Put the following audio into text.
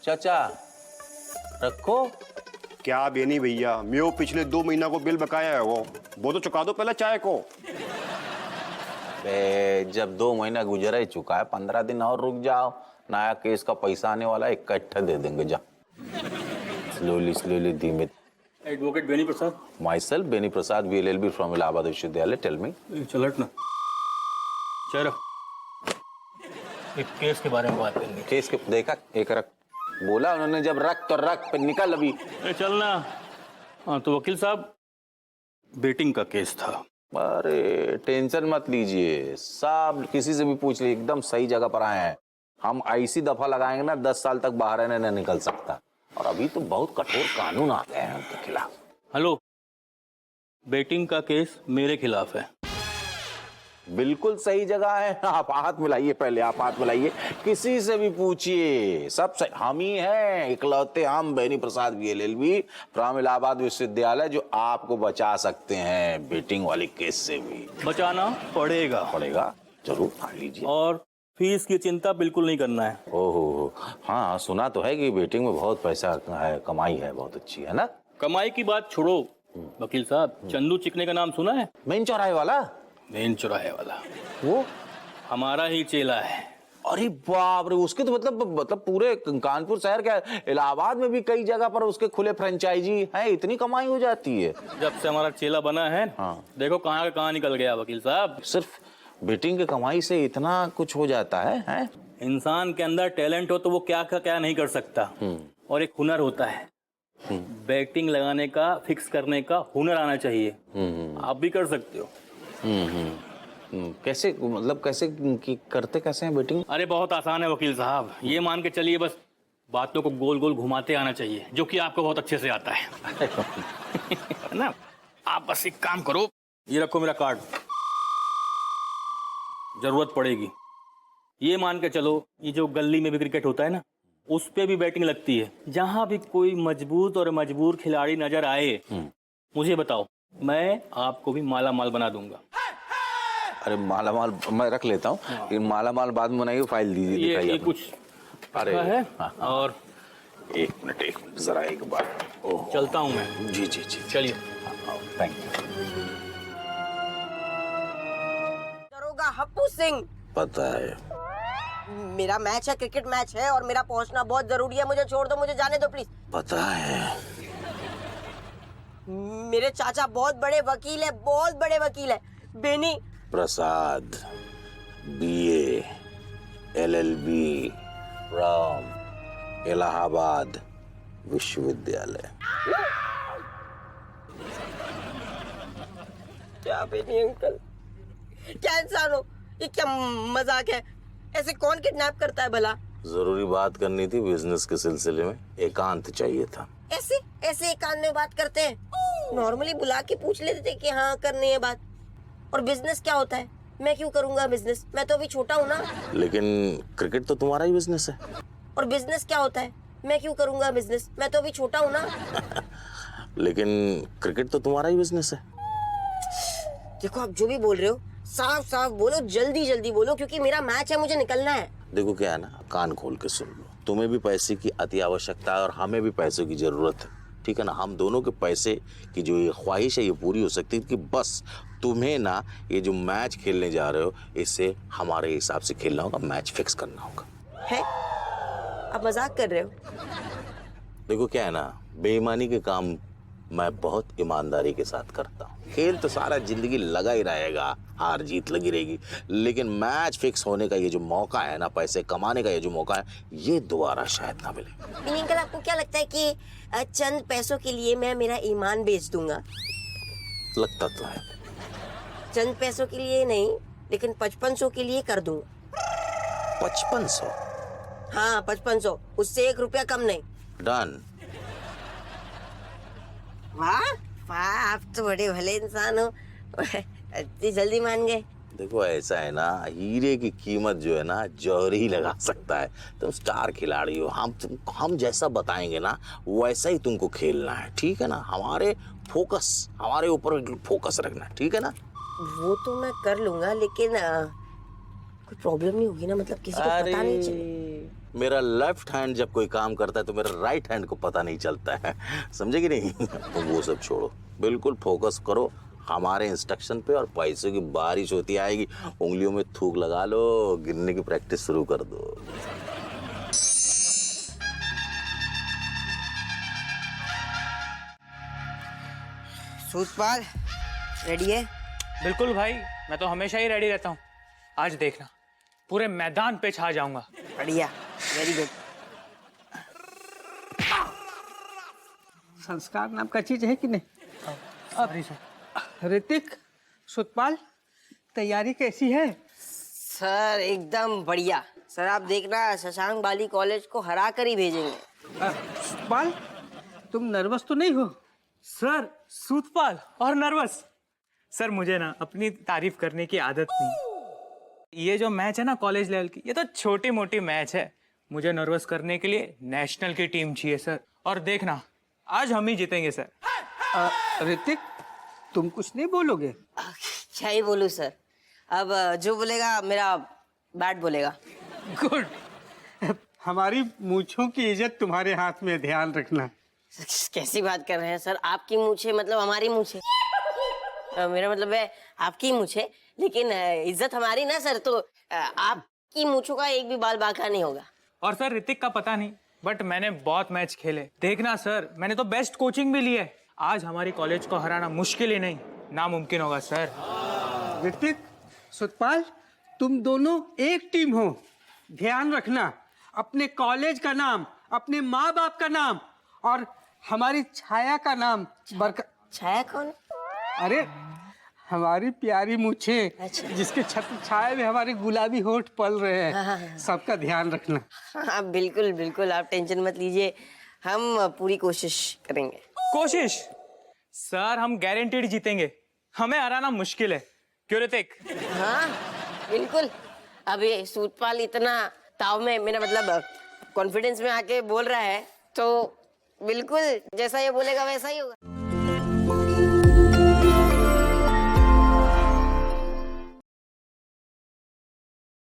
चाचा रखो। क्या बेनी भैया, मैं पिछले 2 महीना को बिल बकाया है वो तो चुका दो पहले चाय को। जब 2 महीना गुजरा ही चुका है, 15 दिन और रुक जाओ, नया केस का पैसा आने वाला है, इकट्ठा दे देंगे। जा स्लोली धीमे। Advocate Beni Prasad. Myself Beni Prasad, VLLB from Allahabad विश्वविद्यालय। Tell me. चल हट ना, चल एक केस के बारे में बात करेंगे। केस के देखा, एक रख बोला उन्होंने, जब रख तो रख पे निकल अभी। चल ना। हाँ तो वकील साहब, बेटिंग का केस था। अरे टेंशन मत लीजिए साहब, किसी से भी पूछ लीजिए, एकदम सही जगह पर आए हैं। हम ऐसी दफा लगाएंगे ना 10 साल तक बाहर रहने नहीं निकल सकता। और अभी तो बहुत कठोर कानून आ गए हैं उनके खिलाफ। हेलो, बेटिंग का केस मेरे खिलाफ है। बिल्कुल सही जगह है। आप हाथ मिलाइए, पहले आप हाथ मिलाइए, किसी से भी पूछिए, सब सही। हम ही हैं इकलौते, हम बेनी प्रसाद VLLB फ्रॉम इलाहाबाद विश्वविद्यालय, जो आपको बचा सकते हैं बेटिंग वाली केस से भी। बचाना पड़ेगा जरूर, हाँ लीजिए। और फीस की चिंता बिल्कुल नहीं करना है। ओहो, हाँ सुना तो है कि बेटिंग में बहुत पैसा है, कमाई है बहुत अच्छी, है ना? कमाई की बात छोड़ो वकील साहब, चंदू चिकने का नाम सुना है? मेन चौराहे वाला? मेन चौराहे वाला वो हमारा ही चेला है। अरे बाप रे, उसके तो मतलब पूरे कानपुर शहर क्या, इलाहाबाद में भी कई जगह पर उसके खुले फ्रेंचाइजी हैं, इतनी कमाई हो जाती है। जब से हमारा चेला बना है, हाँ। देखो कहाँ का कहाँ निकल गया वकील साहब। सिर्फ बेटिंग की कमाई से इतना कुछ हो जाता है? इंसान के अंदर टैलेंट हो तो वो क्या का क्या नहीं कर सकता। और एक हुनर होता है, बैटिंग लगाने का, फिक्स करने का हुनर आना चाहिए। आप भी कर सकते हो। कैसे, मतलब कैसे करते कैसे हैं बेटिंग? अरे बहुत आसान है वकील साहब, ये मान के चलिए बस बातों को गोल गोल घुमाते आना चाहिए, जो कि आपको बहुत अच्छे से आता है। ना, आप बस एक काम करो, ये रखो मेरा कार्ड, जरूरत पड़ेगी। ये मान के चलो, ये जो गली में भी क्रिकेट होता है ना, उस पे भी बैटिंग लगती है। जहां भी कोई मजबूत और मजबूर खिलाड़ी नजर आए, मुझे बताओ, मैं आपको भी माला माल बना दूंगा। अरे माला माल मैं रख लेता हूँ। हाँ। माला माल बाद में बनाइए, फाइल दीजिए। ये कुछ अरे है। हाँ। और एक मिनट जरा एक बार। चलता हूँ मैं। जी चलिए। Thank you. दरोगा हप्पू सिंह, पता है मेरा मैच है, क्रिकेट मैच है और मेरा पहुंचना बहुत जरूरी है। मुझे छोड़ दो, मुझे जाने दो प्लीज। पता है। मेरे चाचा बहुत बड़े वकील है, बहुत बड़े वकील है। Beni Prasad, BA LLB from Allahabad विश्वविद्यालय। क्या बेनी अंकल, क्या इंसान हो, ये क्या मजाक है? ऐसे कौन किडनैप करता है भला? जरूरी बात करनी थी बिजनेस के सिलसिले में, एकांत चाहिए था। ऐसे ऐसे एकांत में बात करते हैं? नॉर्मली बुला के पूछ लेते थे कि हाँ करनी है बात। और बिजनेस क्या होता है? मैं क्यों करूंगा बिजनेस, मैं तो अभी छोटा हूँ ना। लेकिन क्रिकेट तो तुम्हारा ही बिजनेस है। और बिजनेस क्या होता है? मैं क्यों करूंगा बिजनेस, मैं तो अभी छोटा हूँ ना। लेकिन क्रिकेट तो तुम्हारा ही बिजनेस है। देखो आप जो भी बोल रहे हो, साफ साफ बोलो, जल्दी जल्दी बोलो, क्योंकि मेरा मैच है, मुझे निकलना है। देखो क्या है ना, कान खोल के सुन लो, तुम्हें भी पैसे की अति आवश्यकता है और हमें भी पैसों की जरूरत है, ठीक है ना? हम दोनों के पैसे की जो ये ख्वाहिश है ये पूरी हो सकती है कि बस तुम्हें ना ये जो मैच खेलने जा रहे हो, इससे हमारे हिसाब से खेलना होगा, मैच फिक्स करना होगा। है? आप मजाक कर रहे हो? देखो क्या है ना, बेईमानी के काम मैं बहुत ईमानदारी के साथ करता हूँ। खेल तो सारा जिंदगी लगा ही रहेगा, हार जीत लगी रहेगी, लेकिन मैच फिक्स होने का ये जो मौका है ना, पैसे कमाने का ये जो मौका है, ये दोबारा शायद ना मिले। अंकल, आपको क्या लगता है कि चंद पैसों के लिए मैं मेरा ईमान बेच दूंगा? लगता तो है। चंद पैसों के लिए नहीं, लेकिन 5500 के लिए कर दूंगा। 5500? हाँ 5500, उससे 1 रुपया कम नहीं। डन। वाह वाह, आप तो बड़े भले इंसान हो, इतनी जल्दी मान गए। देखो ऐसा है ना, हीरे की कीमत जो है ना जौहर ही लगा सकता है। तुम स्टार खिलाड़ी हो, हम जैसा बताएंगे ना वैसा ही तुमको खेलना है, ठीक है ना? हमारे ऊपर फोकस रखना है, ठीक है ना? वो तो मैं कर लूंगा, लेकिन कोई प्रॉब्लम नहीं होगी ना? मतलब किसी को पता नहीं चले। मेरा लेफ्ट हैंड जब कोई काम करता है तो मेरा राइट हैंड को पता नहीं चलता है, समझे कि नहीं? तुम वो सब छोड़ो, बिल्कुल फोकस करो हमारे इंस्ट्रक्शन पे, और पैसों की बारिश होती आएगी, उंगलियों में थूक लगा लो, गिनने की प्रैक्टिस शुरू कर दो। सूतपाल रेडी है? बिल्कुल भाई, मैं तो हमेशा ही रेडी रहता हूँ। आज देखना, पूरे मैदान पे छा जाऊंगा। बढ़िया, वेरी गुड। संस्कार नाम का चीज है कि नहीं? Sorry sir. ऋतिक, सुतपाल, तैयारी कैसी है? सर एकदम बढ़िया। सर आप देखना, शशांक बाली कॉलेज को हरा कर ही भेजेंगे। सुतपाल, तुम नर्वस तो नहीं हो? सर सूतपाल और नर्वस? सर मुझे ना अपनी तारीफ करने की आदत नहीं। ये जो मैच है ना कॉलेज लेवल की, ये तो छोटी मोटी मैच है। मुझे नर्वस करने के लिए नेशनल की टीम चाहिए सर। और देखना, आज हम ही जीतेंगे सर। ऋतिक, तुम कुछ नहीं बोलोगे? क्या ही बोलूं सर, अब जो बोलेगा मेरा बैट बोलेगा। गुड। हमारी मूंछों की इज्जत तुम्हारे हाथ में, ध्यान रखना। कैसी बात कर रहे हैं सर? आपकी मूछे मतलब हमारी मूछे? मेरा मतलब है आपकी मूछे, लेकिन इज्जत हमारी ना सर, तो आपकी मूछों का एक भी बाल बांका नहीं होगा। और सर ऋतिक का पता नहीं, बट मैंने बहुत मैच खेले। देखना सर, मैंने तो बेस्ट कोचिंग भी ली है। आज हमारी कॉलेज को हराना मुश्किल ही नहीं, नामुमकिन होगा सर। ऋतिक, सुतपाल, तुम दोनों एक टीम हो। ध्यान रखना, अपने कॉलेज का नाम, अपने माँ बाप का नाम और हमारी छाया का नाम छाया कौन? अरे हमारी प्यारी मूछें, अच्छा। जिसके छत्र छाया में हमारे गुलाबी होठ पल रहे हैं, सबका ध्यान रखना। हाँ बिल्कुल बिल्कुल, आप टेंशन मत लीजिए, हम पूरी कोशिश करेंगे। कोशिश? सर हम गारंटीड जीतेंगे, हमें हराना मुश्किल है। क्यों ऋतिक? हाँ बिल्कुल। अब ये सूतपाल इतना ताव में, मेरा मतलब कॉन्फिडेंस में आके बोल रहा है, तो बिल्कुल जैसा ये बोलेगा वैसा ही होगा।